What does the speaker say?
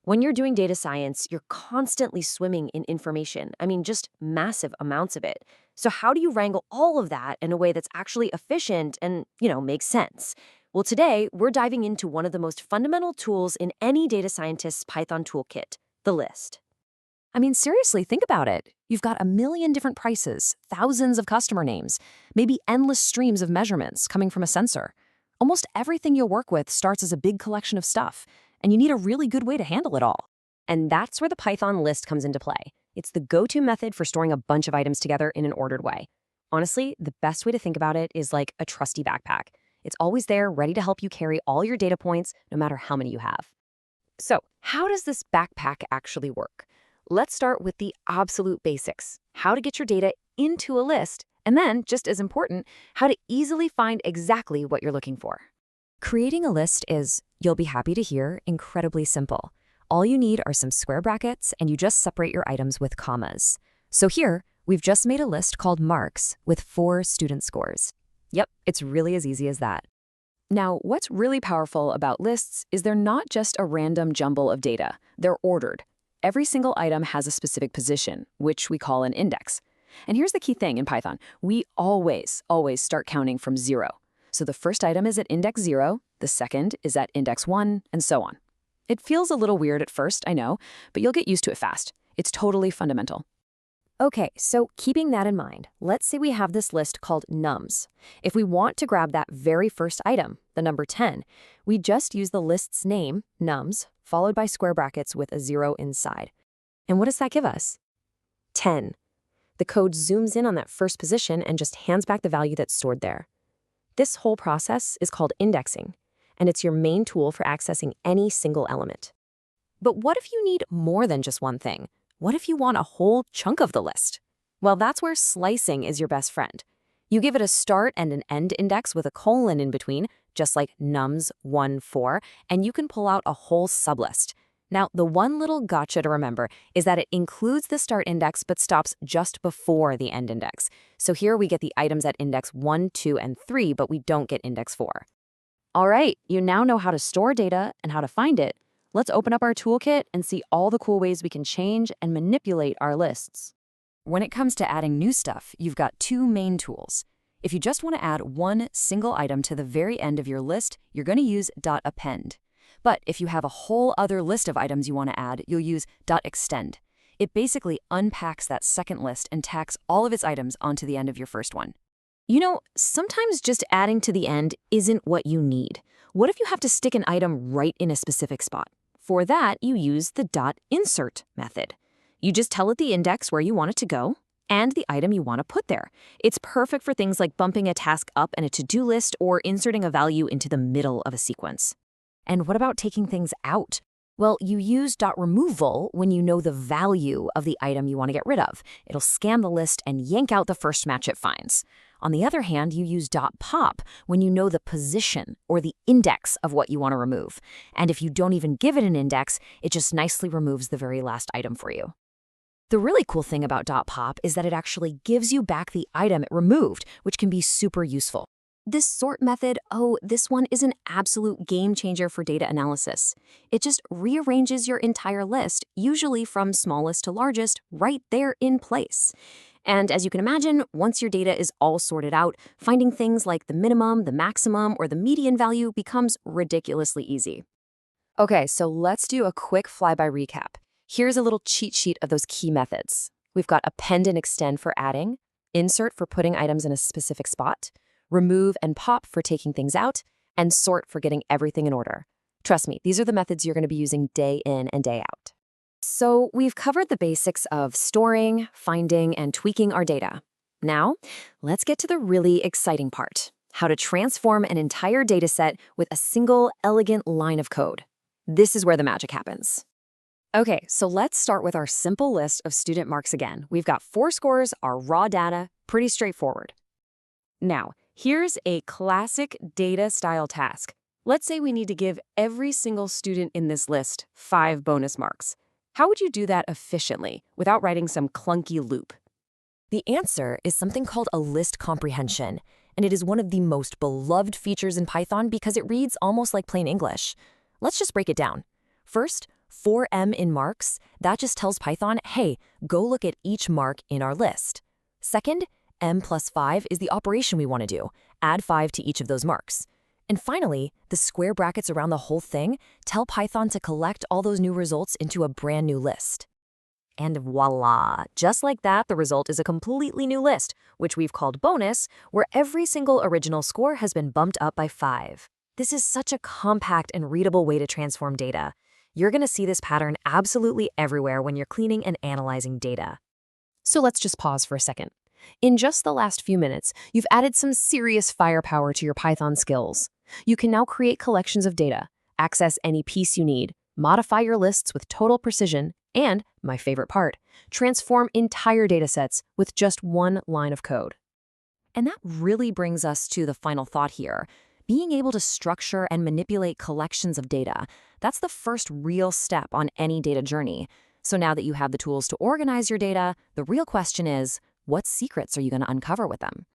When you're doing data science, you're constantly swimming in information. I mean, just massive amounts of it. So how do you wrangle all of that in a way that's actually efficient and, makes sense? Well, today we're diving into one of the most fundamental tools in any data scientist's Python toolkit, the list. I mean, seriously, think about it. You've got a million different prices, thousands of customer names, maybe endless streams of measurements coming from a sensor. Almost everything you'll work with starts as a big collection of stuff, and you need a really good way to handle it all. And that's where the Python list comes into play. It's the go-to method for storing a bunch of items together in an ordered way. Honestly, the best way to think about it is like a trusty backpack. It's always there, ready to help you carry all your data points, no matter how many you have. So, how does this backpack actually work? Let's start with the absolute basics, how to get your data into a list, and then, just as important, how to easily find exactly what you're looking for. Creating a list is, you'll be happy to hear, incredibly simple. All you need are some square brackets, and you just separate your items with commas. So here, we've just made a list called marks with 4 student scores. Yep, it's really as easy as that. Now, what's really powerful about lists is they're not just a random jumble of data. They're ordered. Every single item has a specific position, which we call an index. And here's the key thing in Python. We always start counting from 0. So the first item is at index 0, the second is at index 1, and so on. It feels a little weird at first, I know, but you'll get used to it fast. It's totally fundamental. Okay, so keeping that in mind, let's say we have this list called nums. If we want to grab that very first item, the number 10, we just use the list's name, nums, followed by square brackets with a 0 inside. And what does that give us? 10. The code zooms in on that first position and just hands back the value that's stored there. This whole process is called indexing, and it's your main tool for accessing any single element. But what if you need more than just one thing? What if you want a whole chunk of the list? Well, that's where slicing is your best friend. You give it a start and an end index with a colon in between, just like nums 1, 4, and you can pull out a whole sublist. Now, the one little gotcha to remember is that it includes the start index but stops just before the end index. So here we get the items at index 1, 2, and 3, but we don't get index 4. All right, you now know how to store data and how to find it. Let's open up our toolkit and see all the cool ways we can change and manipulate our lists. When it comes to adding new stuff, you've got 2 main tools. If you just want to add one single item to the very end of your list, you're going to use .append. But if you have a whole other list of items you want to add, you'll use .extend. It basically unpacks that second list and tacks all of its items onto the end of your first one. Sometimes just adding to the end isn't what you need. What if you have to stick an item right in a specific spot? For that, you use the .insert method. You just tell it the index where you want it to go and the item you want to put there. It's perfect for things like bumping a task up in a to-do list or inserting a value into the middle of a sequence. And what about taking things out? Well, you use .removal when you know the value of the item you want to get rid of. It'll scan the list and yank out the first match it finds. On the other hand, you use .pop when you know the position or the index of what you want to remove. And if you don't even give it an index, it just nicely removes the very last item for you. The really cool thing about .pop is that it actually gives you back the item it removed, which can be super useful. This sort method, this one is an absolute game changer for data analysis. It just rearranges your entire list, usually from smallest to largest, right there in place. And as you can imagine, once your data is all sorted out, finding things like the minimum, the maximum, or the median value becomes ridiculously easy. Okay, so let's do a quick flyby recap. Here's a little cheat sheet of those key methods. We've got append and extend for adding, insert for putting items in a specific spot, remove and pop for taking things out, and sort for getting everything in order. Trust me, these are the methods you're going to be using day in and day out. So we've covered the basics of storing, finding, and tweaking our data. Now, let's get to the really exciting part, how to transform an entire dataset with a single, elegant line of code. This is where the magic happens. Okay, so let's start with our simple list of student marks again. We've got 4 scores, our raw data, pretty straightforward. Now, here's a classic data-style task. Let's say we need to give every single student in this list 5 bonus marks. How would you do that efficiently without writing some clunky loop? The answer is something called a list comprehension, and it is one of the most beloved features in Python because it reads almost like plain English. Let's just break it down. First, For m in marks, that just tells Python, hey, go look at each mark in our list. Second, m plus 5 is the operation we want to do. Add 5 to each of those marks. And finally, the square brackets around the whole thing tell Python to collect all those new results into a brand new list. And voila! Just like that, the result is a completely new list, which we've called bonus, where every single original score has been bumped up by 5. This is such a compact and readable way to transform data. You're going to see this pattern absolutely everywhere when you're cleaning and analyzing data. So let's just pause for a second. In just the last few minutes, you've added some serious firepower to your Python skills. You can now create collections of data, access any piece you need, modify your lists with total precision, and, my favorite part, transform entire datasets with just one line of code. And that really brings us to the final thought here. Being able to structure and manipulate collections of data, that's the first real step on any data journey. So now that you have the tools to organize your data, the real question is, what secrets are you going to uncover with them?